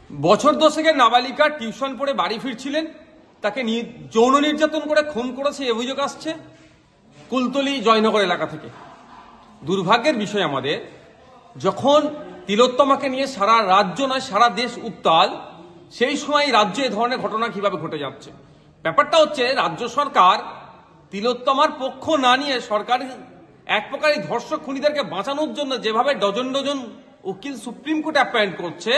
বছর দশেকের নাবালিকা টিউশন পড়ে বাড়ি ফিরছিলেন, তাকে যৌন নির্যাতন করে খুন করেছে এই অভিযোগ আসছে কুলতলি জয়নগর এলাকা থেকে। দুর্ভাগ্যের বিষয় আমাদের, যখন তিলোত্তমাকে নিয়ে সারা রাজ্য নয় সারা দেশ উত্তাল, সেই সময় রাজ্যে এ ধরনের ঘটনা কিভাবে ঘটে যাচ্ছে। ব্যাপারটা হচ্ছে রাজ্য সরকার তিলোত্তমার পক্ষ না নিয়ে সরকার এক প্রকার এই ধর্ষক খুনিদেরকে বাঁচানোর জন্য যেভাবে ডজন ডজন উকিল সুপ্রিম কোর্টে অ্যাপয়েন্ট করছে,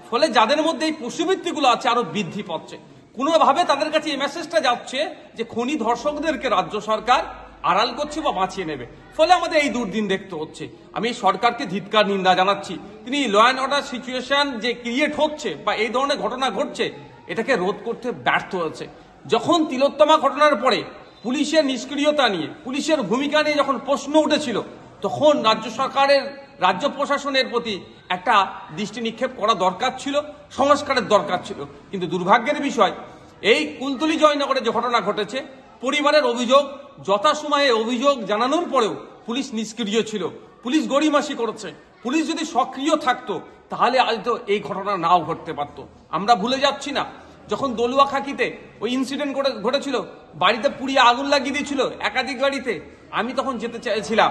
ফলে যাদের মধ্যে এই পশুবৃত্তিগুলো আছে আরো বৃদ্ধি পাচ্ছে। কোনোভাবে তাদের কাছে এই মেসেজটা যাচ্ছে যে খুনি ধর্ষকদেরকে রাজ্য সরকার আড়াল করছে বা বাঁচিয়ে নেবে, ফলে আমাদের এই দুর্দিন দেখতে হচ্ছে। আমি সরকারকে ধিক্কার নিন্দা জানাচ্ছি। তিনি ল অ্যান্ড অর্ডার সিচুয়েশন যে ক্রিয়েট হচ্ছে বা এই ধরনের ঘটনা ঘটছে, এটাকে রোধ করতে ব্যর্থ হয়েছে। যখন তিলোত্তমা ঘটনার পরে পুলিশের নিষ্ক্রিয়তা নিয়ে, পুলিশের ভূমিকা নিয়ে যখন প্রশ্ন উঠেছিল, তখন রাজ্য সরকারের রাজ্য প্রশাসনের প্রতি একটা দৃষ্টি নিক্ষেপ করা দরকার ছিল, সংস্কারের দরকার ছিল। কিন্তু দুর্ভাগ্যের বিষয়, এই কুলতলি জয়নগরে যে ঘটনা ঘটেছে, পরিবারের অভিযোগ, যথাসময়ে অভিযোগ জানানোর পরেও পুলিশ নিষ্ক্রিয় ছিল, পুলিশ গড়িমাসি করেছে। পুলিশ যদি সক্রিয় থাকতো তাহলে হয়তো এই ঘটনা নাও ঘটতে পারতো। আমরা ভুলে যাচ্ছি না, যখন দলুয়াখাকিতে ওই ইনসিডেন্ট ঘটেছিল, বাড়িতে পুড়িয়ে আগুন লাগিয়ে দিয়েছিল একাধিক গাড়িতে, আমি তখন যেতে চাইছিলাম,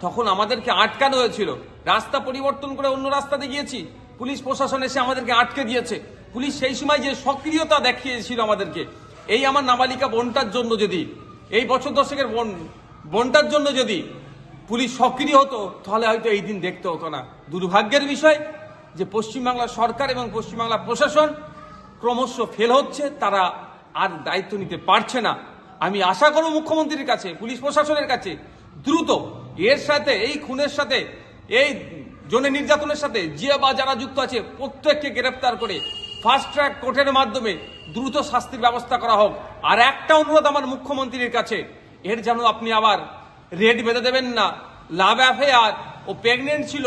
তখন আমাদেরকে আটকানো হয়েছিল। রাস্তা পরিবর্তন করে অন্য রাস্তাতে গিয়েছি, পুলিশ প্রশাসন এসে আমাদেরকে আটকে দিয়েছে। পুলিশ সেই সময় যে সক্রিয়তা দেখিয়েছিল আমাদেরকে, এই আমার নাবালিকা বোনটার জন্য যদি, এই বছর দশেকের বোনটার জন্য যদি পুলিশ সক্রিয় হতো, তাহলে হয়তো এই দিন দেখতে হতো না। দুর্ভাগ্যের বিষয় যে পশ্চিমবাংলার সরকার এবং পশ্চিমবাংলা প্রশাসন ক্রমশ ফেল হচ্ছে, তারা আর দায়িত্ব নিতে পারছে না। আমি আশা করব মুখ্যমন্ত্রীর কাছে, পুলিশ প্রশাসনের কাছে দ্রুত এর সাথে, এই খুনের সাথে, এই যৌন নির্যাতনের সাথে যে বা যারা যুক্ত আছে প্রত্যেককে গ্রেফতার করে ফাস্ট ট্র্যাক কোর্টের মাধ্যমে দ্রুত শাস্তির ব্যবস্থা করা হোক। আর একটা অনুরোধ আমার মুখ্যমন্ত্রীর কাছে, এর যেন আপনি আবার রেড বেঁধে দেবেন না। লাভ অ্যাফেয়ার, ও প্রেগনেন্ট ছিল,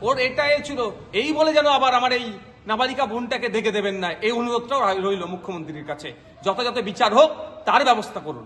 ওর এটা ছিল, এই বলে যেন আবার আমার এই নাবালিকা বোনটাকে দেখে দেবেন না। এই অনুরোধটাও রইল মুখ্যমন্ত্রীর কাছে, যথাযথ বিচার হোক, তার ব্যবস্থা করুন।